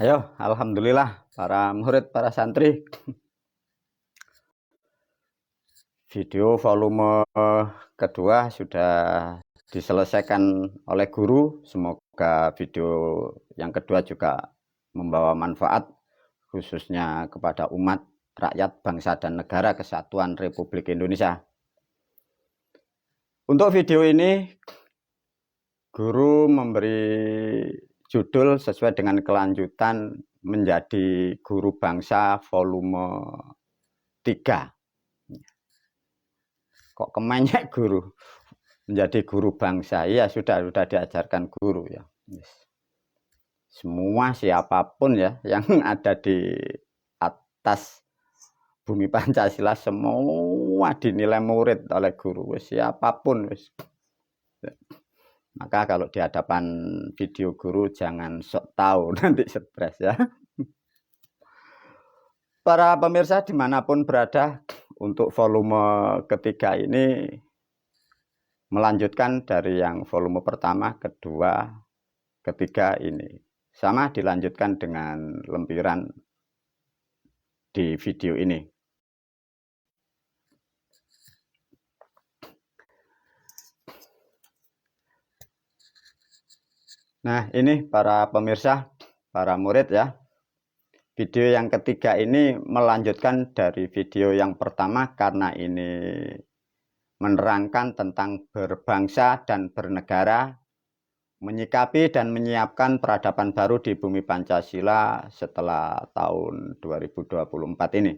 Ayo, alhamdulillah para murid, para santri. Video volume kedua sudah diselesaikan oleh guru. Semoga video yang kedua juga membawa manfaat khususnya kepada umat, rakyat, bangsa dan negara kesatuan Republik Indonesia. Untuk video ini guru memberi judul sesuai dengan kelanjutan menjadi guru bangsa volume 3. Kok kemenyek guru menjadi guru bangsa? Ya sudah diajarkan guru ya. Semua siapapun ya yang ada di atas bumi Pancasila semua dinilai murid oleh guru. Siapapun wis. Maka kalau di hadapan video guru jangan sok tahu, nanti stres ya. Para pemirsa dimanapun berada, untuk volume ketiga ini melanjutkan dari yang volume pertama, kedua, ketiga ini. Sama dilanjutkan dengan lempiran di video ini. Nah, ini para pemirsa, para murid ya. Video yang ketiga ini melanjutkan dari video yang pertama karena ini menerangkan tentang berbangsa dan bernegara, menyikapi dan menyiapkan peradaban baru di bumi Pancasila setelah tahun 2024 ini.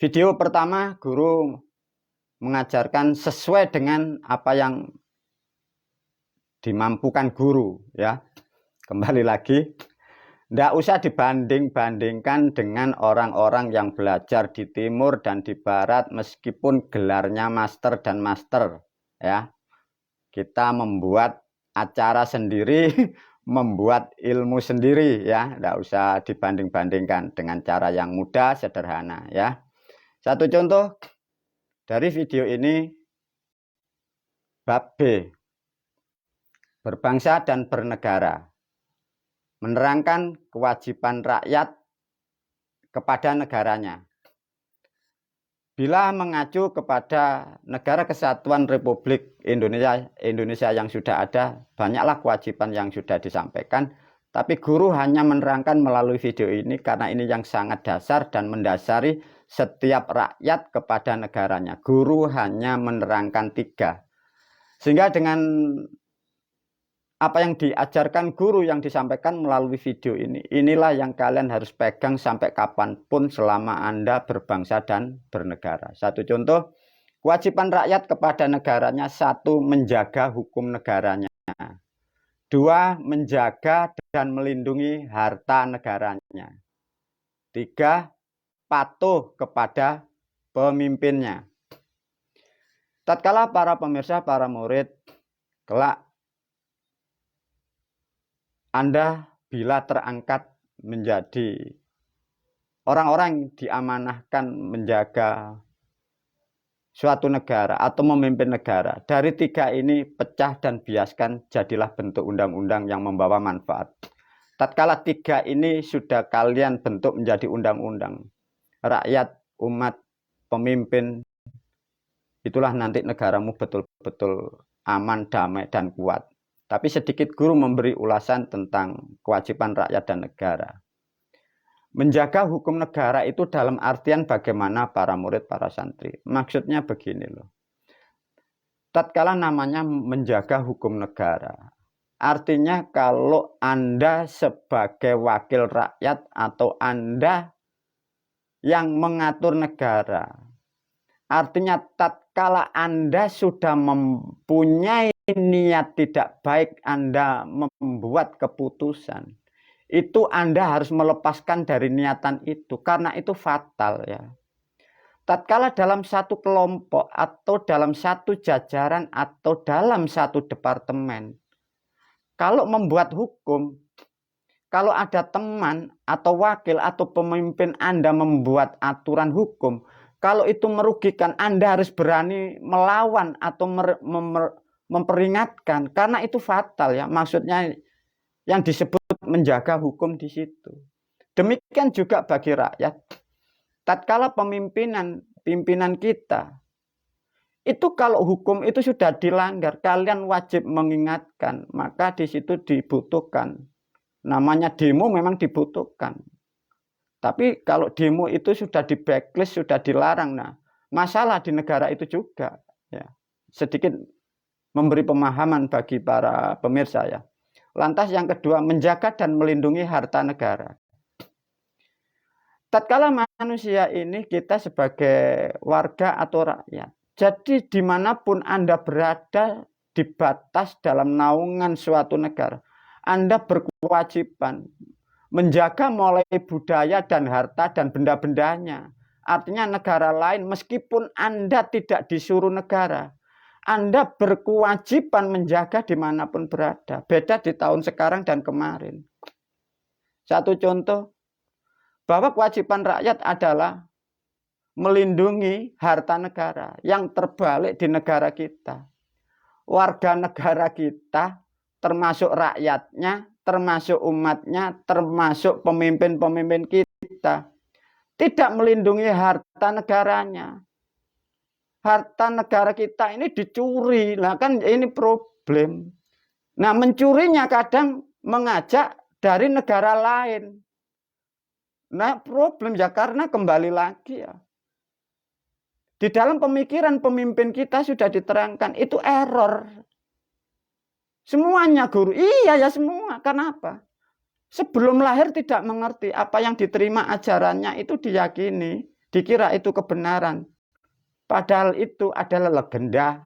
Video pertama guru mengajarkan sesuai dengan apa yang dimampukan guru ya. Kembali lagi, tidak usah dibanding-bandingkan dengan orang-orang yang belajar di timur dan di barat meskipun gelarnya master dan master ya. Kita membuat acara sendiri, membuat ilmu sendiri ya. Tidak usah dibanding-bandingkan dengan cara yang mudah, sederhana ya. Satu contoh dari video ini, bab B, berbangsa dan bernegara, menerangkan kewajiban rakyat kepada negaranya. Bila mengacu kepada negara kesatuan Republik Indonesia yang sudah ada, banyaklah kewajiban yang sudah disampaikan, tapi guru hanya menerangkan melalui video ini karena ini yang sangat dasar dan mendasari setiap rakyat kepada negaranya. Guru hanya menerangkan 3. Sehingga dengan apa yang diajarkan guru yang disampaikan melalui video ini, inilah yang kalian harus pegang sampai kapanpun selama Anda berbangsa dan bernegara. Satu contoh, kewajiban rakyat kepada negaranya: 1. Menjaga hukum negaranya. 2. Menjaga dan melindungi harta negaranya. 3. Patuh kepada pemimpinnya. Tatkala para pemirsa, para murid, kelak Anda bila terangkat menjadi orang-orang yang diamanahkan menjaga suatu negara atau memimpin negara, dari 3 ini pecah dan biaskan, jadilah bentuk undang-undang yang membawa manfaat. Tatkala 3 ini sudah kalian bentuk menjadi undang-undang, rakyat, umat, pemimpin, itulah nanti negaramu betul-betul aman, damai, dan kuat. Tapi sedikit guru memberi ulasan tentang kewajiban rakyat dan negara. Menjaga hukum negara itu dalam artian bagaimana para murid, para santri. Maksudnya begini loh. Tatkala namanya menjaga hukum negara, artinya kalau Anda sebagai wakil rakyat atau Anda yang mengatur negara, artinya tatkala Anda sudah mempunyai niat tidak baik, Anda membuat keputusan, itu Anda harus melepaskan dari niatan itu, karena itu fatal ya. Tatkala dalam satu kelompok atau dalam satu jajaran atau dalam satu departemen, kalau membuat hukum, kalau ada teman atau wakil atau pemimpin Anda membuat aturan hukum, kalau itu merugikan, Anda harus berani melawan atau memperingatkan, karena itu fatal ya. Maksudnya yang disebut menjaga hukum di situ. Demikian juga bagi rakyat. Tatkala pimpinan kita itu kalau hukum itu sudah dilanggar, kalian wajib mengingatkan. Maka di situ dibutuhkan. Namanya demo memang dibutuhkan. Tapi kalau demo itu sudah di blacklist, sudah dilarang. Nah, masalah di negara itu juga. Ya. Sedikit memberi pemahaman bagi para pemirsa ya. Lantas yang kedua, menjaga dan melindungi harta negara. Tatkala manusia ini kita sebagai warga atau rakyat. Jadi dimanapun Anda berada di batas dalam naungan suatu negara, Anda berkewajiban menjaga mulai budaya dan harta dan benda-bendanya. Artinya negara lain meskipun Anda tidak disuruh negara, Anda berkewajiban menjaga dimanapun berada. Beda di tahun sekarang dan kemarin. Satu contoh, bahwa kewajiban rakyat adalah melindungi harta negara. Yang terbalik di negara kita. Warga negara kita, termasuk rakyatnya, termasuk umatnya, termasuk pemimpin-pemimpin kita, tidak melindungi harta negaranya. Harta negara kita ini dicuri. Nah kan ini problem. Nah mencurinya kadang mengajak dari negara lain. Nah problem ya karena kembali lagi ya. Di dalam pemikiran pemimpin kita sudah diterangkan itu error. Semuanya guru. Iya ya semua. Kenapa? Sebelum lahir tidak mengerti apa yang diterima ajarannya itu diyakini. Dikira itu kebenaran. Padahal itu adalah legenda.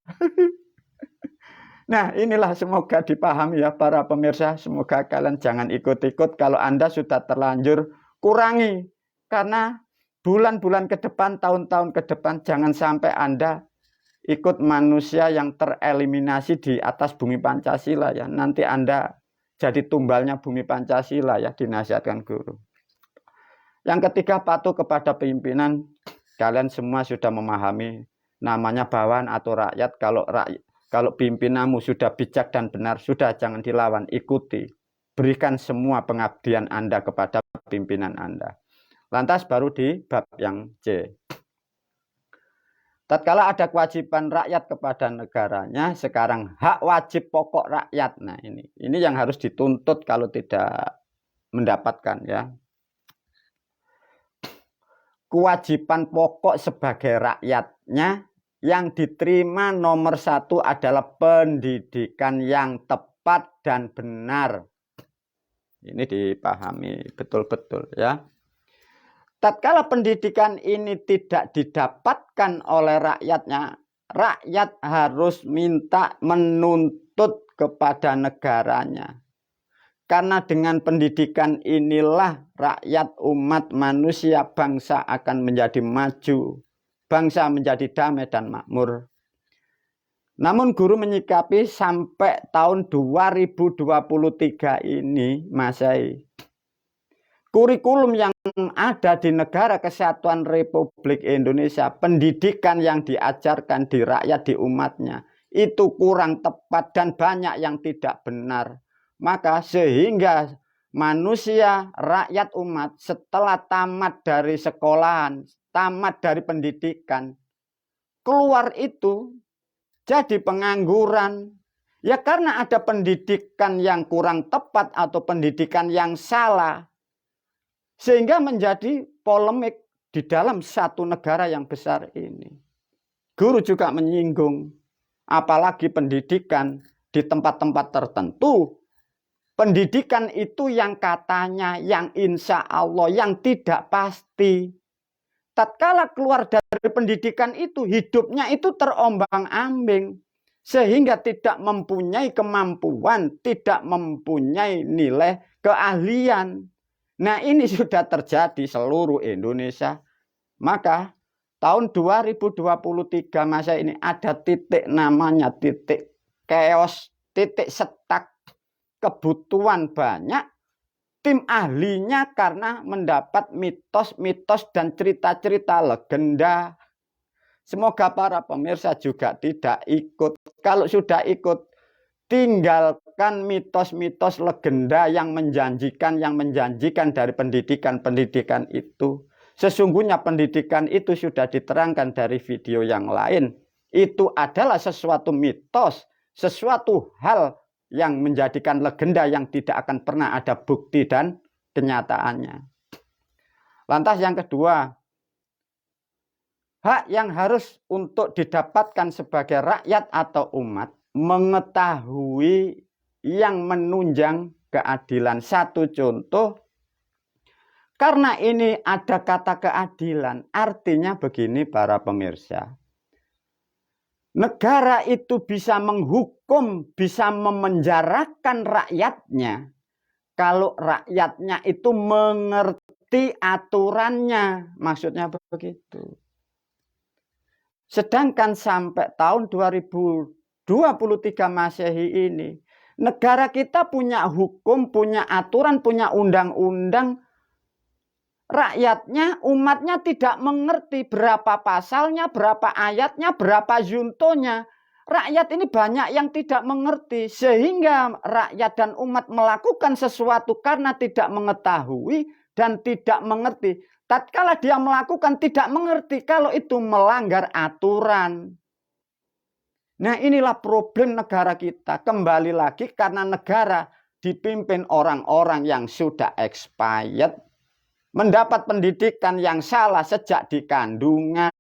Nah inilah semoga dipahami ya para pemirsa. Semoga kalian jangan ikut-ikut. Kalau Anda sudah terlanjur kurangi. Karena bulan-bulan ke depan, tahun-tahun ke depan, jangan sampai Anda ikut manusia yang tereliminasi di atas bumi Pancasila ya. Nanti Anda jadi tumbalnya bumi Pancasila ya, dinasihatkan guru. Yang ketiga, patuh kepada pimpinan. Kalian semua sudah memahami namanya bawahan atau rakyat. Kalau pimpinanmu sudah bijak dan benar, sudah jangan dilawan, ikuti. Berikan semua pengabdian Anda kepada pimpinan Anda. Lantas baru di bab yang C. Tatkala ada kewajiban rakyat kepada negaranya, sekarang hak wajib pokok rakyat. Nah ini yang harus dituntut kalau tidak mendapatkan ya. Kewajiban pokok sebagai rakyatnya yang diterima nomor satu adalah pendidikan yang tepat dan benar. Ini dipahami betul-betul ya. Tatkala pendidikan ini tidak didapatkan oleh rakyatnya, rakyat harus menuntut kepada negaranya. Karena dengan pendidikan inilah rakyat, umat, manusia, bangsa akan menjadi maju. Bangsa menjadi damai dan makmur. Namun guru menyikapi sampai tahun 2023 ini, Masehi, kurikulum yang ada di negara Kesatuan Republik Indonesia, pendidikan yang diajarkan di rakyat, di umatnya, itu kurang tepat dan banyak yang tidak benar. Maka sehingga manusia, rakyat, umat setelah tamat dari sekolahan, tamat dari pendidikan, keluar itu jadi pengangguran. Ya karena ada pendidikan yang kurang tepat atau pendidikan yang salah. Sehingga menjadi polemik di dalam satu negara yang besar ini. Guru juga menyinggung, apalagi pendidikan di tempat-tempat tertentu. Pendidikan itu yang katanya, yang insya Allah, yang tidak pasti. Tatkala keluar dari pendidikan itu, hidupnya itu terombang-ambing. Sehingga tidak mempunyai kemampuan, tidak mempunyai nilai keahlian. Nah ini sudah terjadi seluruh Indonesia. Maka tahun 2023 masa ini ada titik namanya titik chaos, titik setak. Kebutuhan banyak, tim ahlinya karena mendapat mitos-mitos dan cerita-cerita legenda. Semoga para pemirsa juga tidak ikut. Kalau sudah ikut, tinggalkan menghilangkan mitos-mitos legenda yang menjanjikan dari pendidikan itu. Sesungguhnya pendidikan itu sudah diterangkan dari video yang lain. Itu adalah sesuatu mitos, sesuatu hal yang menjadikan legenda yang tidak akan pernah ada bukti dan kenyataannya. Lantas yang kedua, hak yang harus untuk didapatkan sebagai rakyat atau umat, mengetahui yang menunjang keadilan. Satu contoh, karena ini ada kata keadilan, artinya begini para pemirsa. Negara itu bisa menghukum, bisa memenjarakan rakyatnya kalau rakyatnya itu mengerti aturannya. Maksudnya begitu. Sedangkan sampai tahun 2023 Masehi ini, negara kita punya hukum, punya aturan, punya undang-undang. Rakyatnya, umatnya tidak mengerti berapa pasalnya, berapa ayatnya, berapa juntonya. Rakyat ini banyak yang tidak mengerti. Sehingga rakyat dan umat melakukan sesuatu karena tidak mengetahui dan tidak mengerti. Tatkala dia melakukan tidak mengerti kalau itu melanggar aturan. Nah, inilah problem negara kita. Kembali lagi karena negara dipimpin orang-orang yang sudah expired, mendapat pendidikan yang salah sejak di kandungan,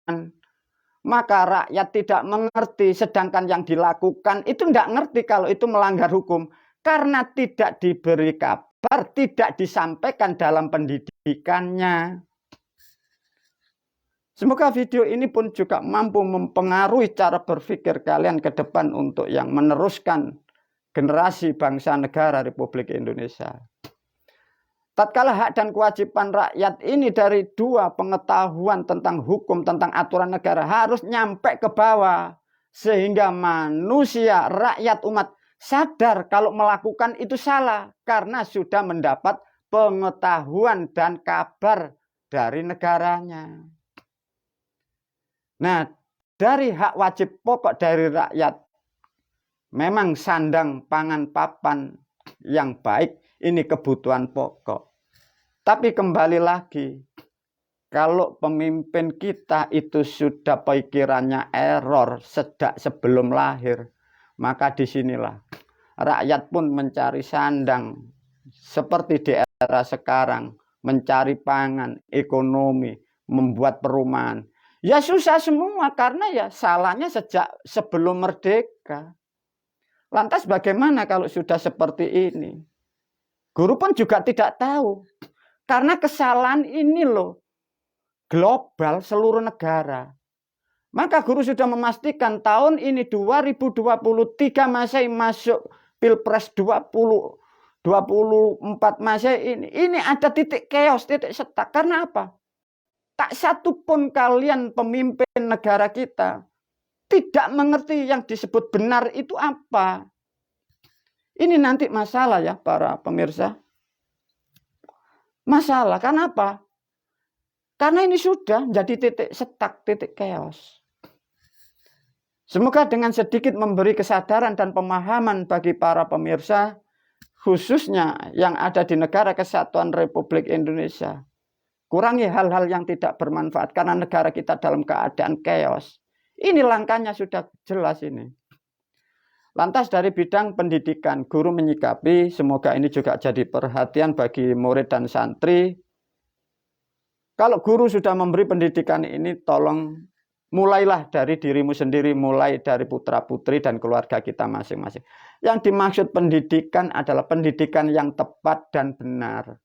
maka rakyat tidak mengerti, sedangkan yang dilakukan itu tidak ngerti kalau itu melanggar hukum karena tidak diberi kabar, tidak disampaikan dalam pendidikannya. Semoga video ini pun juga mampu mempengaruhi cara berpikir kalian ke depan untuk yang meneruskan generasi bangsa negara Republik Indonesia. Tatkala hak dan kewajiban rakyat ini dari dua, pengetahuan tentang hukum, tentang aturan negara harus nyampe ke bawah. Sehingga manusia, rakyat, umat sadar kalau melakukan itu salah. Karena sudah mendapat pengetahuan dan kabar dari negaranya. Nah, dari hak wajib pokok dari rakyat, memang sandang, pangan, papan yang baik, ini kebutuhan pokok. Tapi kembali lagi, kalau pemimpin kita itu sudah pikirannya error sejak sebelum lahir, maka disinilah rakyat pun mencari sandang. Seperti di era sekarang, mencari pangan, ekonomi, membuat perumahan. Ya susah semua karena ya salahnya sejak sebelum merdeka. Lantas bagaimana kalau sudah seperti ini? Guru pun juga tidak tahu. Karena kesalahan ini loh, global seluruh negara. Maka guru sudah memastikan tahun ini 2023 Masehi masuk Pilpres 2024 Masehi ini ada titik chaos, titik setak. Karena apa? Tak satu pun kalian pemimpin negara kita tidak mengerti yang disebut benar itu apa. Ini nanti masalah ya para pemirsa. Masalah, kenapa? Karena ini sudah jadi titik setak, titik chaos. Semoga dengan sedikit memberi kesadaran dan pemahaman bagi para pemirsa, khususnya yang ada di Negara Kesatuan Republik Indonesia. Kurangi hal-hal yang tidak bermanfaat karena negara kita dalam keadaan chaos. Ini langkahnya sudah jelas ini. Lantas dari bidang pendidikan, guru menyikapi, semoga ini juga jadi perhatian bagi murid dan santri. Kalau guru sudah memberi pendidikan ini, tolong mulailah dari dirimu sendiri, mulai dari putra-putri dan keluarga kita masing-masing. Yang dimaksud pendidikan adalah pendidikan yang tepat dan benar.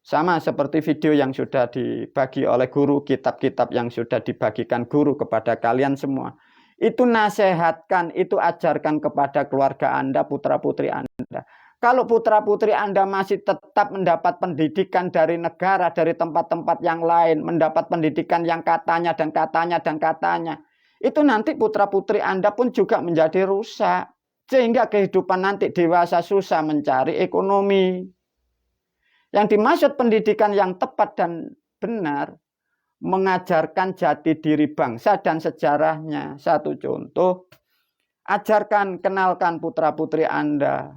Sama seperti video yang sudah dibagi oleh guru, kitab-kitab yang sudah dibagikan guru kepada kalian semua. Itu nasihatkan, itu ajarkan kepada keluarga Anda, putra-putri Anda. Kalau putra-putri Anda masih tetap mendapat pendidikan dari negara, dari tempat-tempat yang lain, mendapat pendidikan yang katanya dan katanya dan katanya, itu nanti putra-putri Anda pun juga menjadi rusak. Sehingga kehidupan nanti dewasa susah mencari ekonomi. Yang dimaksud pendidikan yang tepat dan benar, mengajarkan jati diri bangsa dan sejarahnya. Satu contoh, Ajarkan, kenalkan putra-putri Anda,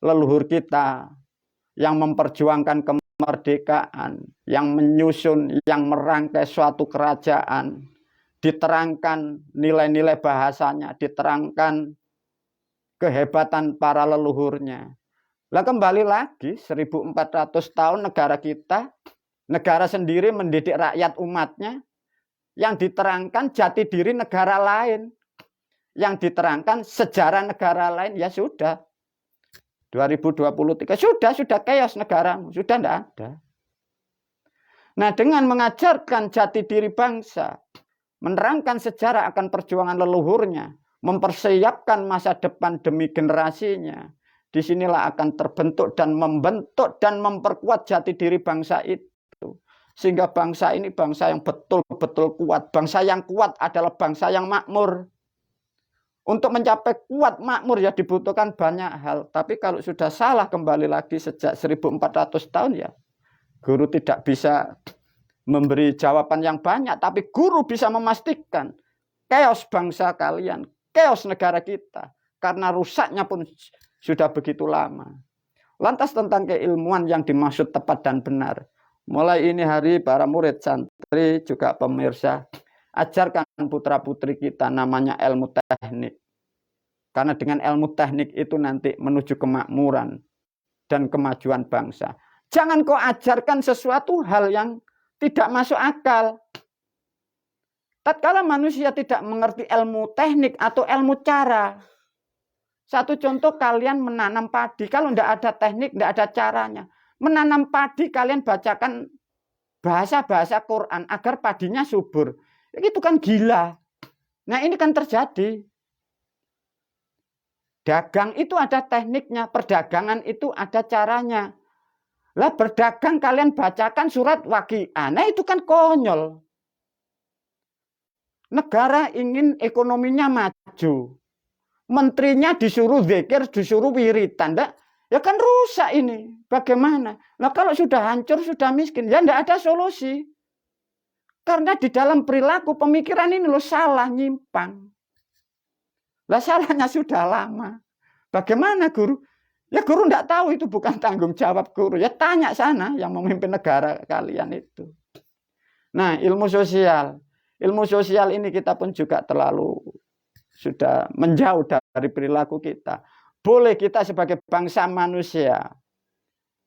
leluhur kita yang memperjuangkan kemerdekaan, yang menyusun, yang merangkai suatu kerajaan, diterangkan nilai-nilai bahasanya, diterangkan kehebatan para leluhurnya. Lah kembali lagi 1400 tahun negara kita, negara sendiri mendidik rakyat umatnya, yang diterangkan jati diri negara lain, yang diterangkan sejarah negara lain, ya sudah 2023 sudah chaos negaramu, sudah tidak ada. Nah, dengan mengajarkan jati diri bangsa, menerangkan sejarah akan perjuangan leluhurnya, mempersiapkan masa depan demi generasinya, disinilah akan terbentuk dan membentuk dan memperkuat jati diri bangsa itu. Sehingga bangsa ini bangsa yang betul-betul kuat. Bangsa yang kuat adalah bangsa yang makmur. Untuk mencapai kuat makmur ya dibutuhkan banyak hal. Tapi kalau sudah salah kembali lagi sejak 1400 tahun ya, guru tidak bisa memberi jawaban yang banyak. Tapi guru bisa memastikan chaos bangsa kalian, chaos negara kita. Karena rusaknya pun sudah begitu lama. Lantas tentang keilmuan yang dimaksud tepat dan benar. Mulai ini hari para murid santri juga pemirsa, ajarkan putra-putri kita namanya ilmu teknik. Karena dengan ilmu teknik itu nanti menuju kemakmuran dan kemajuan bangsa. Jangan kau ajarkan sesuatu hal yang tidak masuk akal. Tatkala manusia tidak mengerti ilmu teknik atau ilmu cara. Satu contoh, kalian menanam padi. Kalau tidak ada teknik, tidak ada caranya. Menanam padi, kalian bacakan bahasa-bahasa Quran agar padinya subur. Itu kan gila. Nah ini kan terjadi. Dagang itu ada tekniknya, perdagangan itu ada caranya. Lah berdagang kalian bacakan surat Waqiah. Nah itu kan konyol. Negara ingin ekonominya maju. Menterinya disuruh zikir, disuruh wiridan. Ya kan rusak ini. Bagaimana? Nah kalau sudah hancur, sudah miskin, ya tidak ada solusi. Karena di dalam perilaku pemikiran ini loh salah, nyimpang. Lah salahnya sudah lama. Bagaimana guru? Ya guru tidak tahu, itu bukan tanggung jawab guru. Ya tanya sana yang memimpin negara kalian itu. Nah ilmu sosial. Ilmu sosial ini kita pun juga terlalu sudah menjauh dari perilaku kita. Boleh kita sebagai bangsa manusia,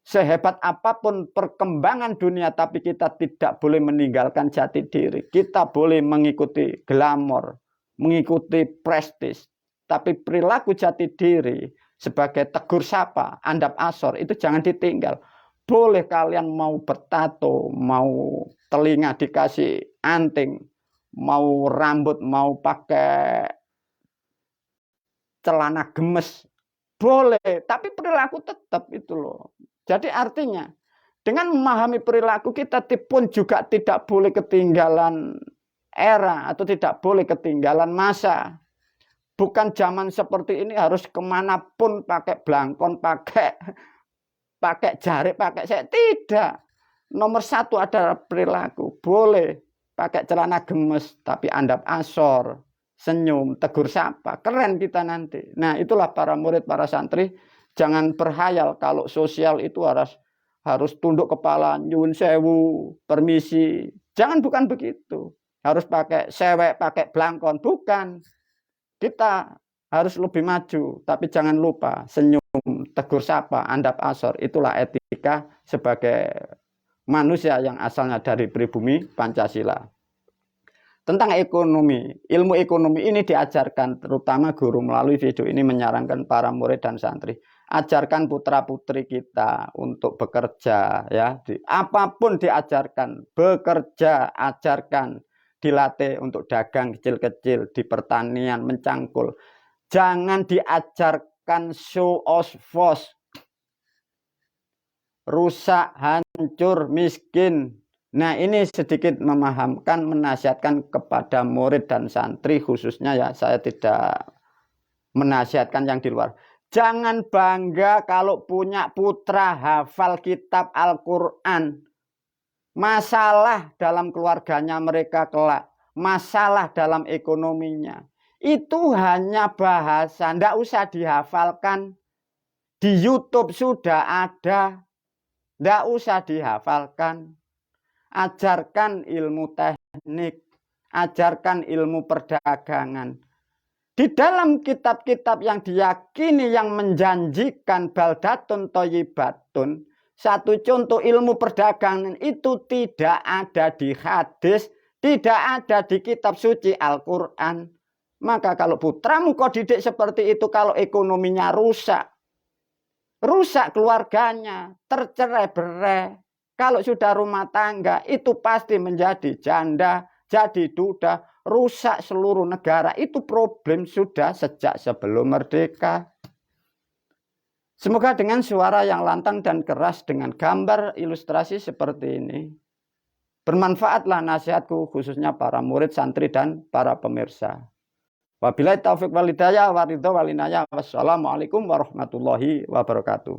sehebat apapun perkembangan dunia, tapi kita tidak boleh meninggalkan jati diri. Kita boleh mengikuti glamor, mengikuti prestis. Tapi perilaku jati diri sebagai tegur sapa, andap asor, itu jangan ditinggal. Boleh kalian mau bertato, mau telinga dikasih anting, mau rambut, mau pakai celana gemes, boleh. Tapi perilaku tetap itu loh. Jadi artinya, dengan memahami perilaku kita pun juga tidak boleh ketinggalan era atau tidak boleh ketinggalan masa. Bukan zaman seperti ini harus kemanapun pakai blangkon, pakai jarik, pakai saya. Tidak. Nomor satu adalah perilaku. Boleh pakai celana gemes, tapi andap asor, senyum, tegur sapa. Keren kita nanti. Nah itulah para murid, para santri. Jangan berhayal kalau sosial itu harus tunduk kepala, nyun sewu, permisi. Jangan, bukan begitu. Harus pakai sewek, pakai blangkon. Bukan. Kita harus lebih maju, tapi jangan lupa senyum, tegur sapa, andap asor. Itulah etika sebagai manusia yang asalnya dari pribumi Pancasila. Tentang ekonomi, ilmu ekonomi ini diajarkan, terutama guru melalui video ini menyarankan para murid dan santri. Ajarkan putra-putri kita untuk bekerja, ya. Apapun diajarkan, bekerja, ajarkan. Dilatih untuk dagang kecil-kecil, di pertanian, mencangkul. Jangan diajarkan show off, rusak, hancur, miskin. Nah ini sedikit memahamkan, menasihatkan kepada murid dan santri khususnya, ya. Saya tidak menasihatkan yang di luar. Jangan bangga kalau punya putra hafal kitab Al-Quran. Masalah dalam keluarganya mereka kelak, masalah dalam ekonominya. Itu hanya bahasa, ndak usah dihafalkan. Di YouTube sudah ada, ndak usah dihafalkan. Ajarkan ilmu teknik, ajarkan ilmu perdagangan. Di dalam kitab-kitab yang diyakini yang menjanjikan baldatun toyibatun, satu contoh ilmu perdagangan itu tidak ada di hadis, tidak ada di kitab suci Al-Quran. Maka kalau putramu kau didik seperti itu, kalau ekonominya rusak, rusak keluarganya, tercerai-berai. Kalau sudah rumah tangga, itu pasti menjadi janda, jadi duda, rusak seluruh negara. Itu problem sudah sejak sebelum merdeka. Semoga dengan suara yang lantang dan keras dengan gambar ilustrasi seperti ini, bermanfaatlah nasihatku khususnya para murid, santri, dan para pemirsa. Wabillahi taufiq walhidayah waridho walinayah. Wassalamualaikum warahmatullahi wabarakatuh.